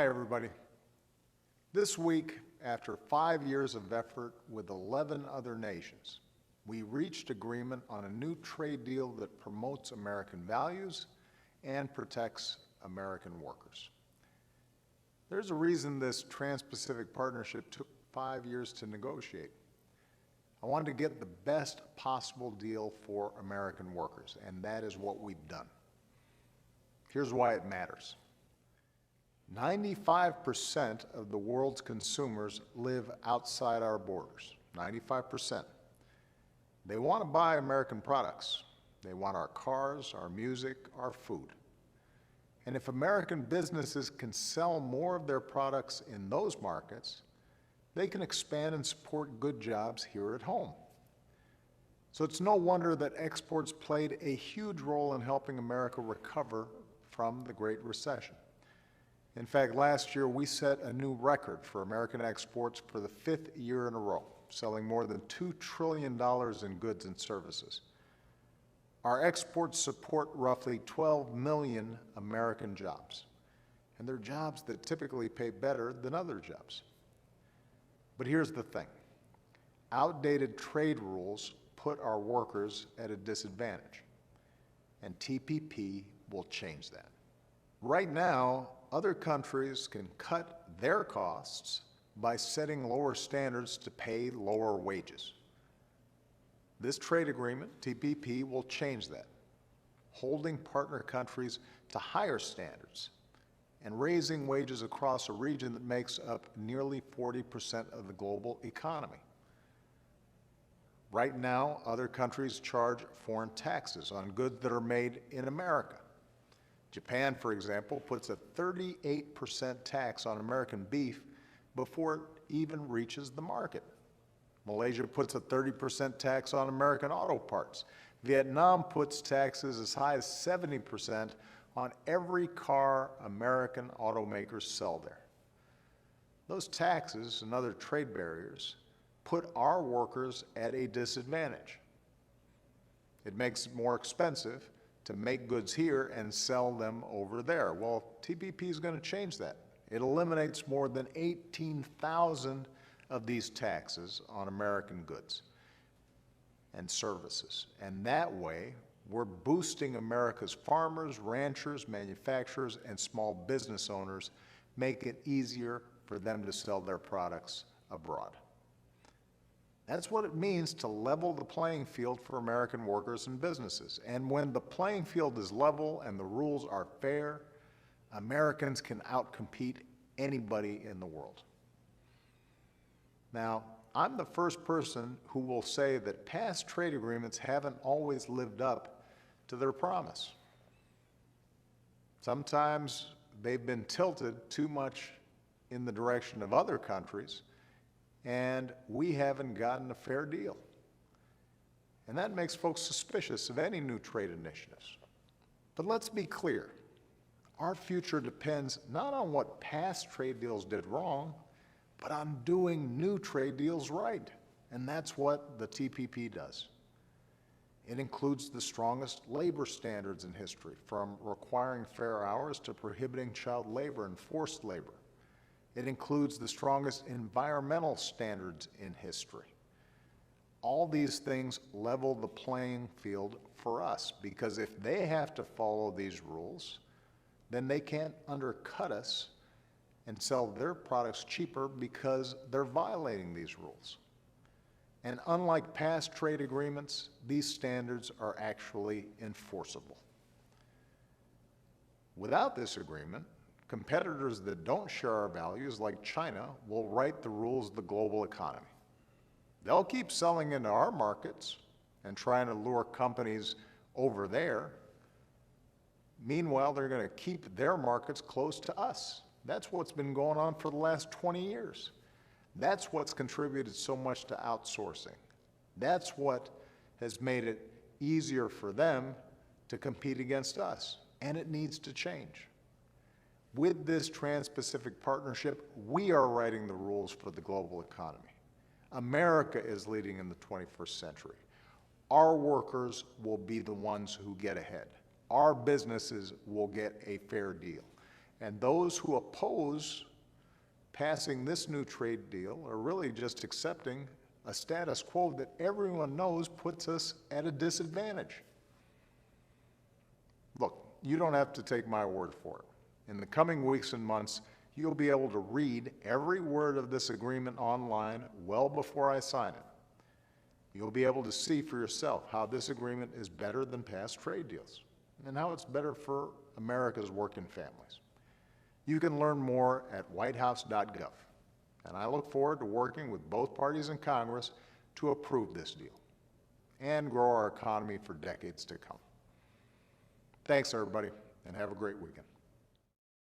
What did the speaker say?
Hi, everybody. This week, after 5 years of effort with 11 other nations, we reached agreement on a new trade deal that promotes American values and protects American workers. There's a reason this Trans-Pacific Partnership took 5 years to negotiate. I wanted to get the best possible deal for American workers, and that is what we've done. Here's why it matters. 95% of the world's consumers live outside our borders, 95%. They want to buy American products. They want our cars, our music, our food. And if American businesses can sell more of their products in those markets, they can expand and support good jobs here at home. So it's no wonder that exports played a huge role in helping America recover from the Great Recession. In fact, last year we set a new record for American exports for the 5th year in a row, selling more than $2 trillion in goods and services. Our exports support roughly 12 million American jobs, and they're jobs that typically pay better than other jobs. But here's the thing. Outdated trade rules put our workers at a disadvantage, and TPP will change that. Right now, other countries can cut their costs by setting lower standards to pay lower wages. This trade agreement, TPP, will change that, holding partner countries to higher standards and raising wages across a region that makes up nearly 40% of the global economy. Right now, other countries charge foreign taxes on goods that are made in America. Japan, for example, puts a 38% tax on American beef before it even reaches the market. Malaysia puts a 30% tax on American auto parts. Vietnam puts taxes as high as 70% on every car American automakers sell there. Those taxes and other trade barriers put our workers at a disadvantage. It makes it more expensive to make goods here and sell them over there. Well, TPP is going to change that. It eliminates more than 18,000 of these taxes on American goods and services. And that way, we're boosting America's farmers, ranchers, manufacturers, and small business owners, make it easier for them to sell their products abroad. That's what it means to level the playing field for American workers and businesses. And when the playing field is level and the rules are fair, Americans can outcompete anybody in the world. Now, I'm the first person who will say that past trade agreements haven't always lived up to their promise. Sometimes they've been tilted too much in the direction of other countries, and we haven't gotten a fair deal. And that makes folks suspicious of any new trade initiatives. But let's be clear. Our future depends not on what past trade deals did wrong, but on doing new trade deals right. And that's what the TPP does. It includes the strongest labor standards in history, from requiring fair hours to prohibiting child labor and forced labor. It includes the strongest environmental standards in history. All these things level the playing field for us, because if they have to follow these rules, then they can't undercut us and sell their products cheaper because they're violating these rules. And unlike past trade agreements, these standards are actually enforceable. Without this agreement, competitors that don't share our values, like China, will write the rules of the global economy. They'll keep selling into our markets and trying to lure companies over there. Meanwhile, they're going to keep their markets close to us. That's what's been going on for the last 20 years. That's what's contributed so much to outsourcing. That's what has made it easier for them to compete against us, and it needs to change. With this Trans-Pacific Partnership, we are writing the rules for the global economy. America is leading in the 21st century. Our workers will be the ones who get ahead. Our businesses will get a fair deal. And those who oppose passing this new trade deal are really just accepting a status quo that everyone knows puts us at a disadvantage. Look, you don't have to take my word for it. In the coming weeks and months, you'll be able to read every word of this agreement online well before I sign it. You'll be able to see for yourself how this agreement is better than past trade deals and how it's better for America's working families. You can learn more at whitehouse.gov, and I look forward to working with both parties in Congress to approve this deal and grow our economy for decades to come. Thanks, everybody, and have a great weekend.